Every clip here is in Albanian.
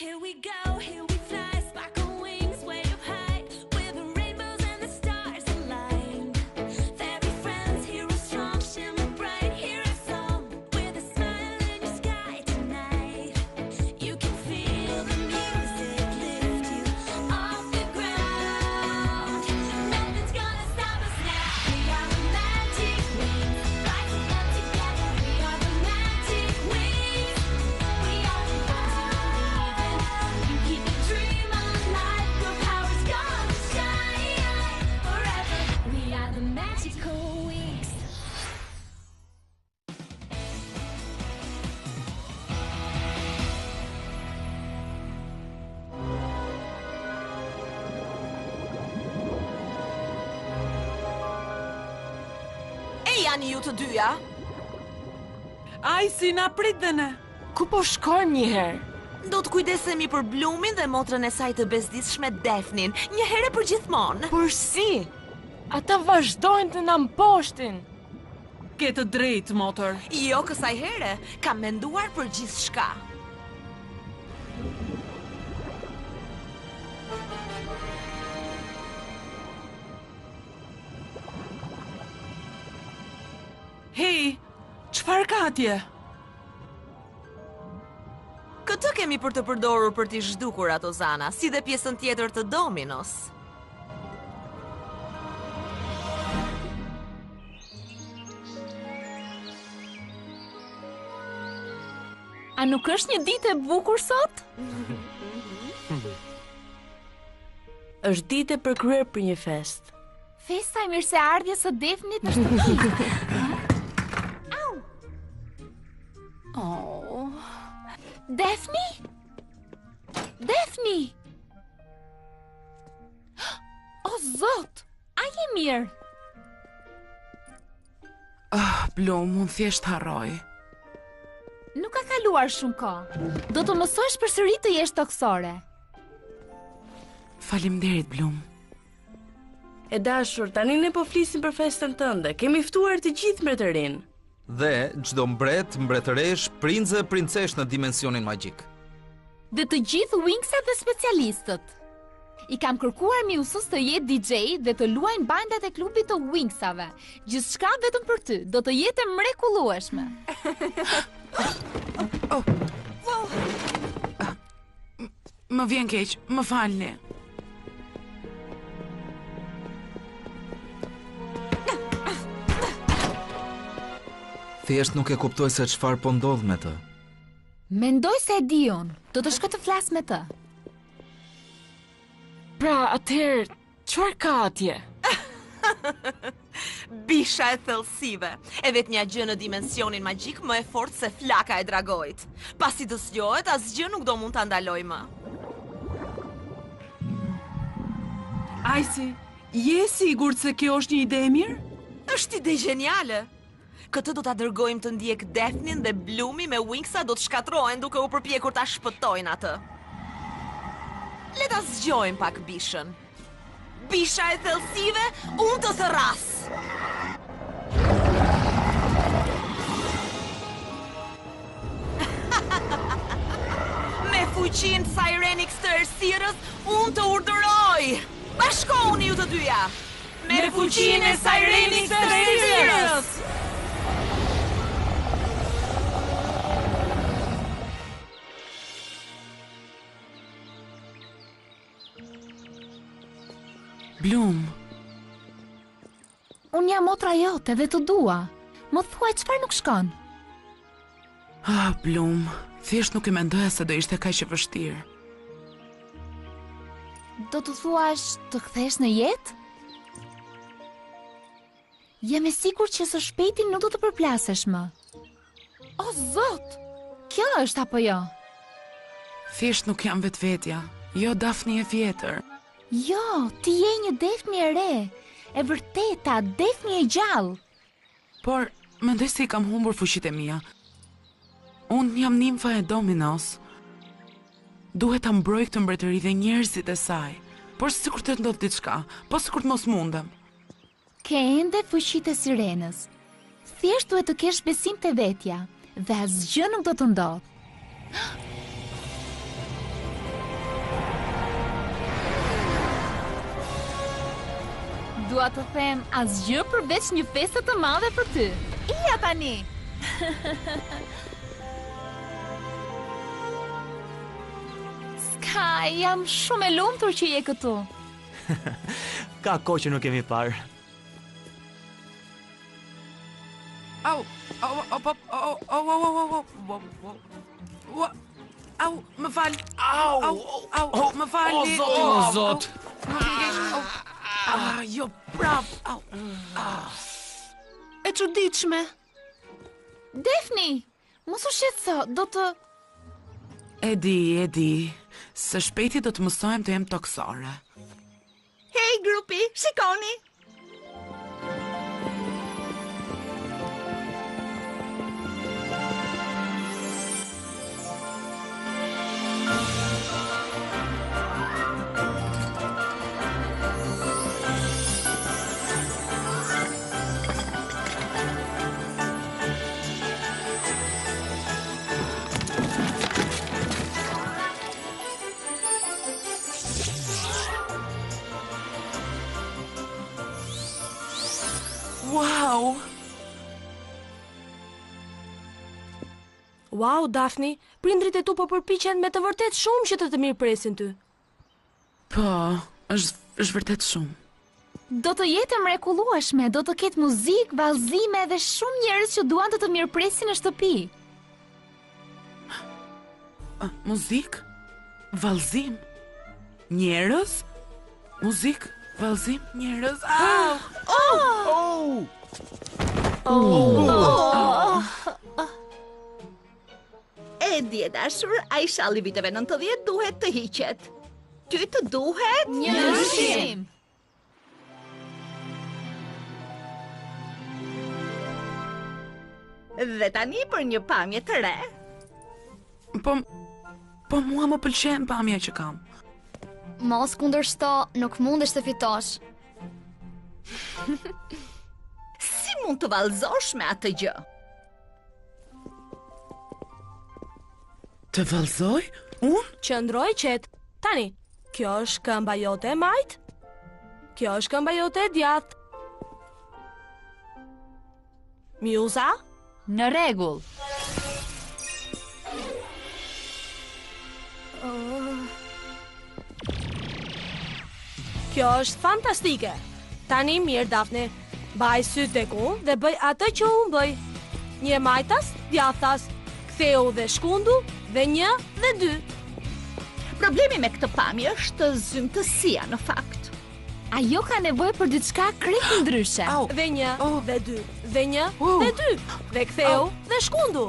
Here we go, here we fly, sparkle wings way up high, with the rainbows and the stars align. Fairy friends, heroes strong, shimmer bright, hear a song with a smile in your sky tonight. You can feel the music lift you off the ground. Nothing's gonna stop us now. We are the magic wings, rising up together. We are the magic wings. We are the ones who believe in. You keep your dream alive. Your power's gonna shine forever. We are the magical wings. E janë ju të dyja? Ai si na prit dhe ne. Ku po shkojmë një herë? Do të kujdesemi për Bloomin dhe motrën e saj të bezdisshme Daphnin, një herë për gjithmonë. Por si? Ata vazhdojnë të na mposhtin. Ke të drejtë, motor. Jo kësaj here, kam menduar për gjithçka. Hej, çfarë ka atje? Këtë kemi për të përdorur për t'i zhdukur ato zana, si dhe pjesën tjetër të dominos. A nuk është një ditë e bukur sot? Është ditë e përkryer për një fest. Festa e mirëseardhjes së Daphnet është. Au! Oh. Daphne? Daphne! O zot, a je mirë? Bloom, unë thjesht harroj. Nuk ka kaluar shumë kohë. Do të mësosh përsëri të jesh toksore. Faleminderit, Bloom. E dashur, tani ne po flisim për festën tënde. Kemi ftuar të gjithë mbretërinë. Dhe çdo mbret, mbretëresh, princë, princesh në dimensionin magjik. Dhe të gjithë wingsat dhe specialistët. I kam kërkuar Miusus të jetë DJ dhe të luajnë bandat e klubit të wingsave. Gjithçka vetëm për ty, do të jetë e mrekullueshme. Më vjen keq, më falni. Thjesht nuk e kuptoj se çfarë po ndodh me të. Mendoj se e di unë, do të shkoj të flas me të. Pra, atëherë, çfarë ka atje? Bisha e thellësive, e vetë një gjë në dimensionin magjik më e fortë se flaka e dragojt. Pasi të zgjohet, asgjë nuk do mund ta ndaloj më. Ajsi, je sigurt se kjo është një ide e mirë? Është ide geniale. Këtë do ta dërgojmë të ndjek Daphnin dhe Bloomi me wingsa do të shkatrohen duke u përpjekur ta shpëtojnë atë. Le ta zgjojmë pak bishën. Bisha e thellësive, unë të thërras. Me fuqinë Sirenix të errësirës, unë të urdhëroj. Bashkohuni ju të dyja. Me fuqinë e Sirenix të errësirës. Bloom. Unë jam motra jote dhe të dua. Më thuaj çfarë nuk shkon. Bloom, thjesht nuk e mendoja se do ishte kaq e vështirë. Do të thuash të kthesh në jetë? Jam e sigurt që së shpejti nuk do të përplasesh më. O zot! Kjo është apo jo? Thjesht nuk jam vetvetja. Jo Daphne e vjetër. Jo, ti je një Daphne e re. E vërteta, Daphne e gjallë. Por, mendoj se i kam humbur fuqitë e mia. Unë jam nimfa e Dominos. Duhet ta mbroj këtë mbretëri dhe njerëzit e saj. Por sikur të ndodh diçka, po sikur të mos mundem. Ke ende fuqitë e sirenës. Thjesht duhet të kesh besim te vetja dhe asgjë nuk do të ndodh. Dua të them asgjë përveç një feste të madhe për ty. Ija tani. Sky, jam shumë e lumtur që je këtu. Ka kohë që nuk kemi parë. Au, më fal. Au, më fal. O zoti, o zot. Jo, prap. Au. E çuditshme. Daphne, mos u shqetëso, do të... E di. Së shpejti do të mësojmë të jem toksore. Hej, grupi, shikoni! Wow, Daphne, prindrit e tu po përpiqen me të vërtet shumë që të mirëpresin ty. Po, është vërtet shumë. Do të jetë e mrekullueshme, do të ketë muzikë, vallëzime dhe shumë njerëz që duan të mirëpresin në shtëpi. Muzikë? Vallëzim? Njerëz? Muzikë, vallëzim, njerëz? E di e dashur, ai shalli viteve 90 duhet të hiqet. Ty të duhet Një ndryshim. Dhe tani për një pamje të re. Po mua më pëlqen pamja që kam. Mos kundërshto, nuk mundesh të fitosh. Si mund të vallëzosh me atë gjë? Të vallëzoj? Unë? Qëndroj qetë. Tani, kjo është këmba jote e majt? Kjo është këmba jote e djathtë. Mjuza? Në rregull. Kjo është fantastike. Tani mirë, Daphne. Baj sytë tek unë dhe bëj atë që unë bëj. Një majtas, djathtas, ktheu dhe shkundu, dhe 1 dhe 2. Problemi me këtë pamje është zymtësia në fakt. Ajo ka nevojë për diçka krejt ndryshe. Dhe 1 dhe 2, dhe 1 dhe 2, dhe ktheu dhe shkundu.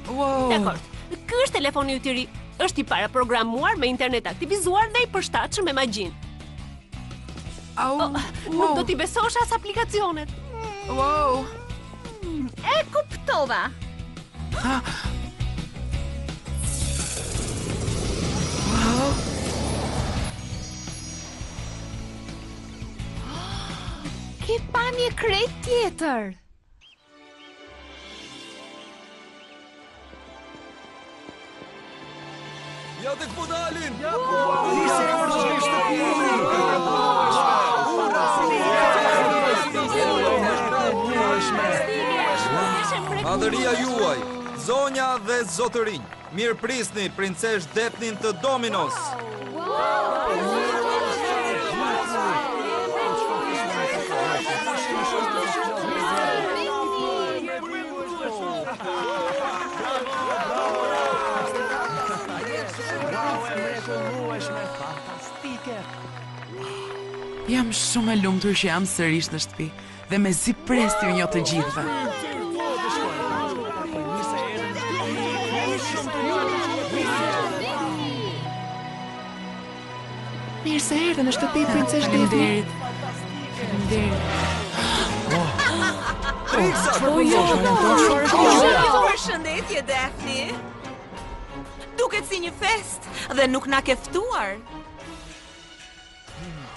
Dakor. Ky është telefoni yt i ri. Është i paraprogramuar me internet aktivizuar dhe i përshtatshëm me magjin. Nuk do t'i besosh as aplikacionet. E kuptova. Ke pamje krejt tjetër. Ja tek po dalin! Madhëria juaj, zonja dhe zotërinj, mirë prisni princesh Daphne të Dominos. Jam shumë e lumtur që jam sërish në shtëpi dhe mezi pres t'ju njoh të gjithëve. Mirë se erdhe në shtëpi, princesh Daphne. Përshëndetje, Daphne. Duket si një fest dhe nuk na ke ftuar.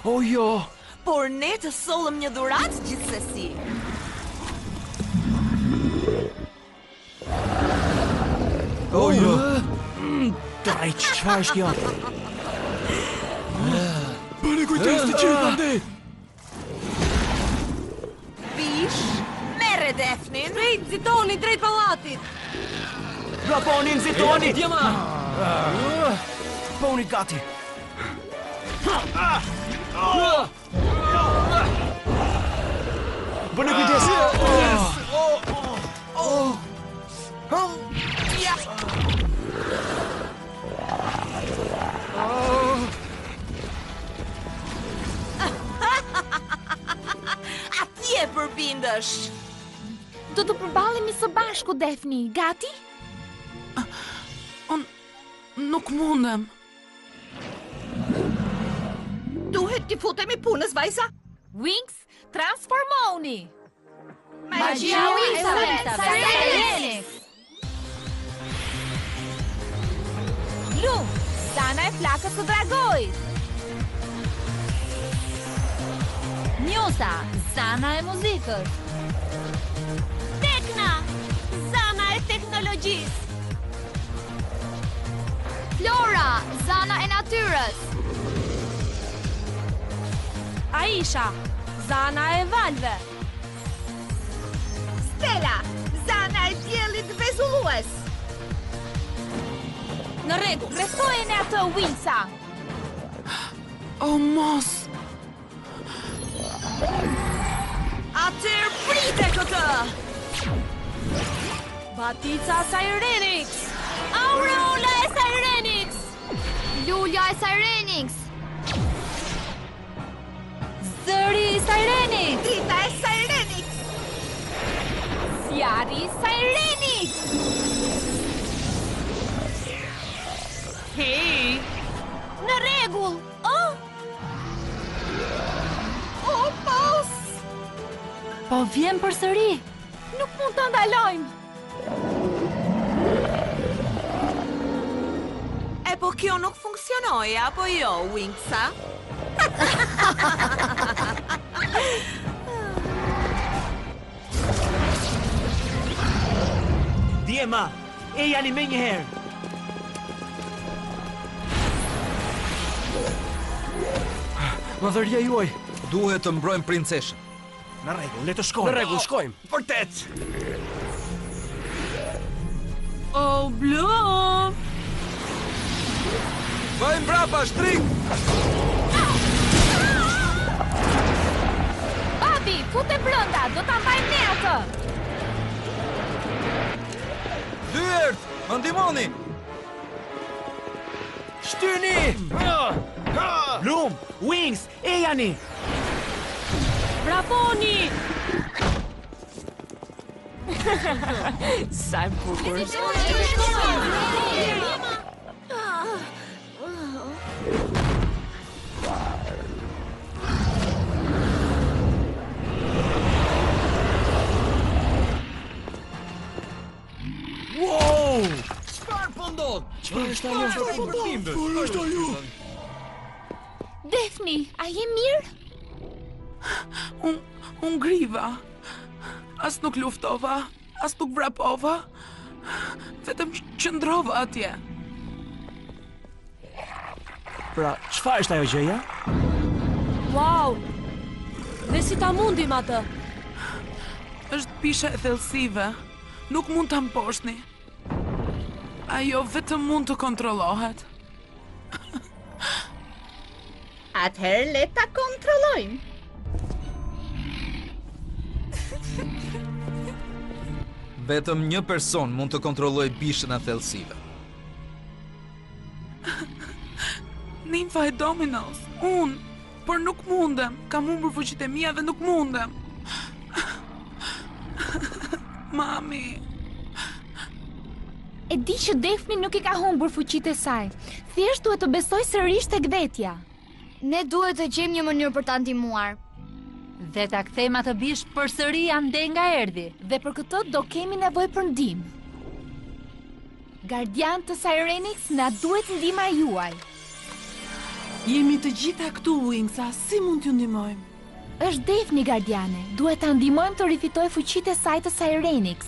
O jo! Por ne të sollëm një dhuratë gjithsesi. O jo! Daj, çfarë është kjo? Bëni kujtës të gjithë ande! Daphne. Drejt, nxitoni, drejt pallatit. Vraponi, nxitoni! Djema! Bëni gati! Bëni kujdes! Atje përbindësh. Do të përballemi së bashku, Daphne. Gati? Nuk mundem. Duhet t'i futemi punës, vajza. Wings, transformoni! Magjia Wingsave, Sirenix! Lum, Sana e flakës së dragojt! Njosa, Sana e muzikës! Tekna, Zana e teknologjisë. Flora, Zana e natyrës! Aisha, Zana e valve. Stella, Zana e diellit vezullues. Në rregull. Besojeni atë, Wingsa! O, mos! Atëherë prite këtë. Batica Sirenix. Aureola e Sirenix! Lulja e Sirenix! Zëri i Sirenix! Drita e Sirenix! Zjarri i Sirenix! Hey, Në rregull! Oh! O, pos! Po vjen përsëri! Nuk mund ta ndalojmë! E po kjo nuk funksionoi, apo jo, Wingsa? Djema, ejani me njëherë! Madhëria juaj! Duhet të mbrojmë princeshën. Në rregull, le të shkojmë! Në rregull, shkojmë! Vërtet! Oh, Bloom! Vajmë mbrapa, shtrik! Babi, fute brenda, do ta mbajmë ne atë! Dyert, më ndihmoni! Shtyni! Bloom, Wings, ejani! Vraponi! sa e bukur. Wow! Çfarë po ndodh? Çfarë është ajo? Daphne, a je mirë? Unë griva. As nuk luftova, as nuk vrapova. Vetëm qëndrova atje. Pra, çfarë është ajo gjëja? Wow! Dhe si ta mundim atë? Është pisha e thellësive. Nuk mund ta mposhtni. Ajo vetëm mund të kontrollohet. Atëherë le ta kontrollojmë. Vetëm një person mund të kontrollojë bishën e thellësive. Nimfa e Dominos, unë, por nuk mundem. Kam humbur fuqitë e mia dhe nuk mundem. Mami. E di që Daphne nuk I ka humbur fuqitë e saj. Thjesht duhet të besoj sërish tek vetja. Ne duhet të gjejmë një mënyrë për ta ndihmuar. Dhe ta kthejmë atë bish përsëri ande nga erdhi. Dhe për këtë do kemi nevojë për ndihmë. Gardian të Sirenix, na duhet ndihma juaj. Jemi të gjitha këtu, Wingsa, si mund t'ju ndihmojmë? Është Daphne gardiane. Duhet ta ndihmojmë të rifitojë fuqitë e saj të Sirenix.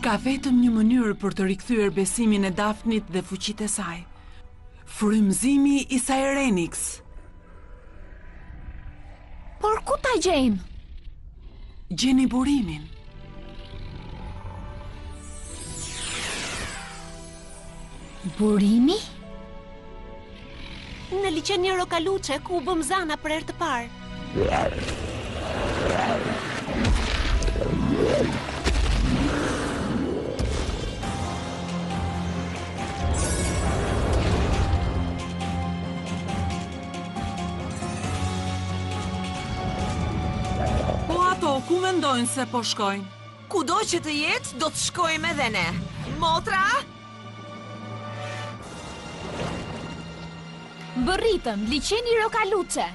Ka vetëm një mënyrë për të rikthyer besimin e Daphnit dhe fuqitë e saj. Frymëzimi I Sirenix. Por ku ta gjejmë? Gjeni burimin. Burimi? Në liçen një Rokaluçe ku u bëm zana për herë të parë. Po ato, ku mendojnë se po shkojnë? Kudo që të jetë, do të shkojmë edhe ne. Motra? Bërritëm, liçeni Rokaluçe.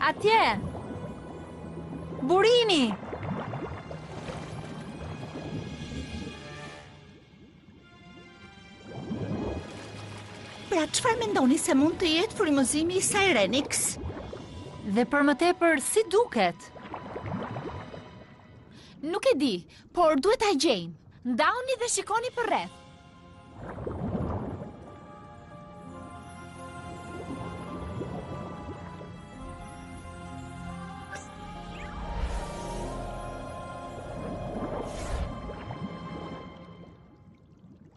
Atje! Burimi! Pra, çfarë mendoni se mund të jetë frymëzimi i Sirenix? Dhe për më tepër, si duket? Nuk e di, por duhet ta gjejmë. Ndauni dhe shikoni përreth.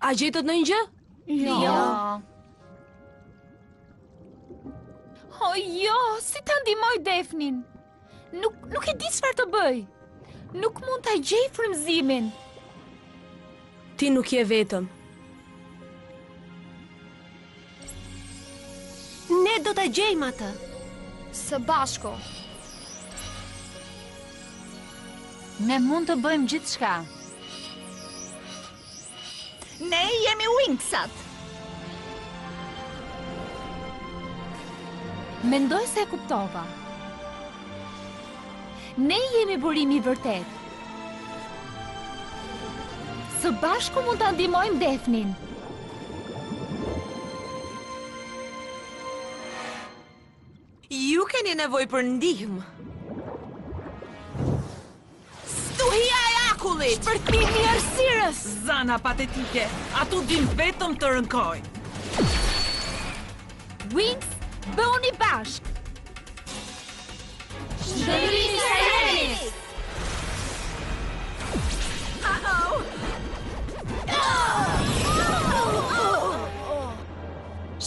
A gjetët në një gjë? Jo. O jo, si ta ndihmoj Defnin? Nuk e di çfarë të bëj. Nuk mund ta gjej frymëzimin. Ti nuk je vetëm. Ne do ta gjejmë atë. Së bashku. Ne mund të bëjmë gjithçka. Ne jemi Winxat. Mendoj se e kuptova. Ne jemi burimi i vërtet. Së bashku mund ta ndihmojmë Defnin. Ju keni nevojë për ndihmë. Stuhia e akullit! Shpërtimi i errësirës! Zana patetike, atu din vetëm të rënkojnë. Winx, bëuni bashk. Shndërrimi Sirenix!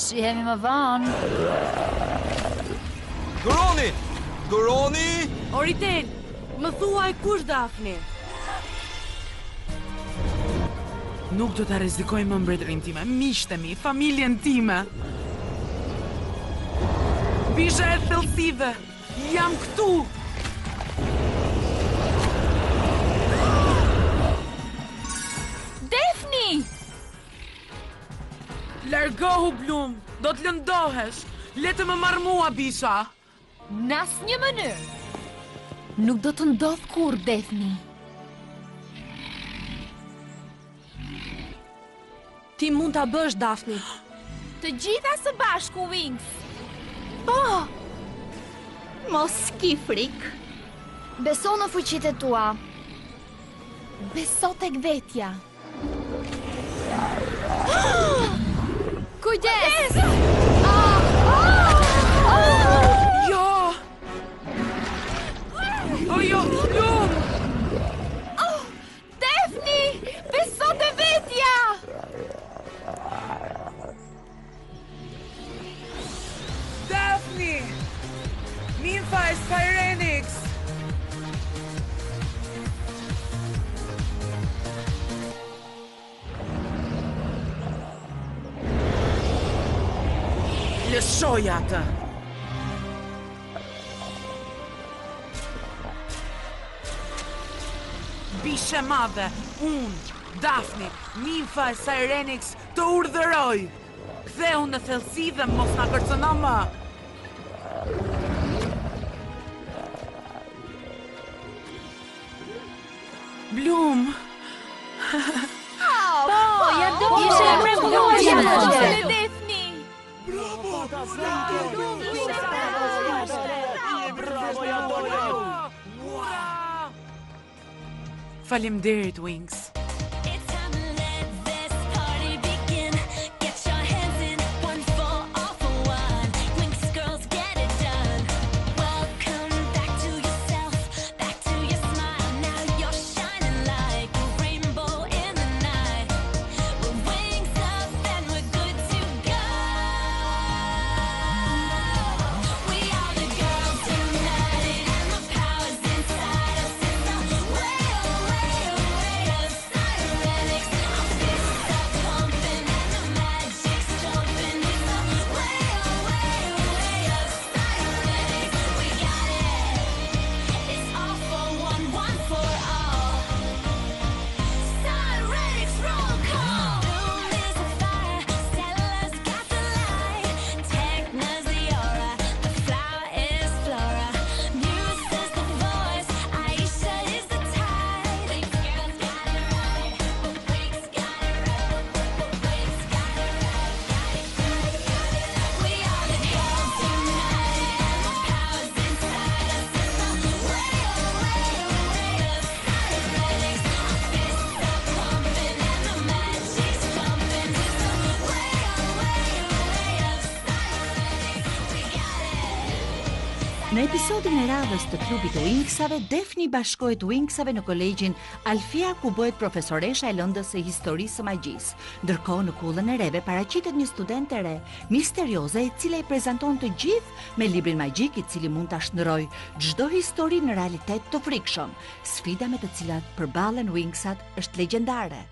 Shihemi më vonë. Duroni! Duroni! Oritel, më thuaj kush Dafni? Nuk do ta rrezikoj më mbretërinë time, miqtë mi, familjen time. Bisha e thellësive, jam këtu. Defni! Largohu Blum, do të lëndohesh. Le të më marr mua, Bisha. Në asnjë mënyrë. Nuk do të ndodh kurrë, Defni. Ti mund ta bësh, Dafni. Të gjitha së bashku, Winx. Po! Mos ki frik. Beso në fuqitë tua. Beso tek vetja. Kujdes! Jo! O jo, Blum! Defni! Beso te vetja! Daphne! Nympha e Sirenix! Lëshoj atë! Bishe madhe, unë, Daphne, Nympha e Sirenix, të urdhëroj! Ktheu në thellësi dhe mos na kërcëno më! Blum! Po, ja do! Ishe e mrekullueshme! Defni! Ura! Faleminderit Wings. It's time to let this party begin. Get your hands in, one for all for one. Winx girls, get it done. Welcome back to yourself, back to your smile. Now you're shining like a rainbow in the night. We're wings up and we're good to go. We are the girls united and the power's inside us. It's the way of cybernetics. Our fists are pumping and the magic's jumping. It's the way of cybernetics. We got it. It's all for one, one for all. Cybernetics roll call. Bloom is the fire, Stella's got the light. Techna's the aura, the flower is Flora. Muse is the voice, Aisha is the tide. Winx girls got it right, but Winx got it right. But Winx got it right, got it. We are the girls united and the power's inside us. It's the way of cybernetics. Our fists are pumping and the magic's jumping. It's the way of cybernetics. We got it. Në episodin e radhës të klubit të Winxave, Daphne bashkohet Winxave në kolegjin Alfia ku bëhet profesoresha e lëndës së historisë së magjisë. Ndërkohë në kullën e reve paraqitet një studente e re, misterioze, e cila i prezanton të gjithë me librin magjik i cili mund ta shndërrojë çdo histori në realitet të frikshëm. Sfida me të cilat përballen Winxat është legjendare.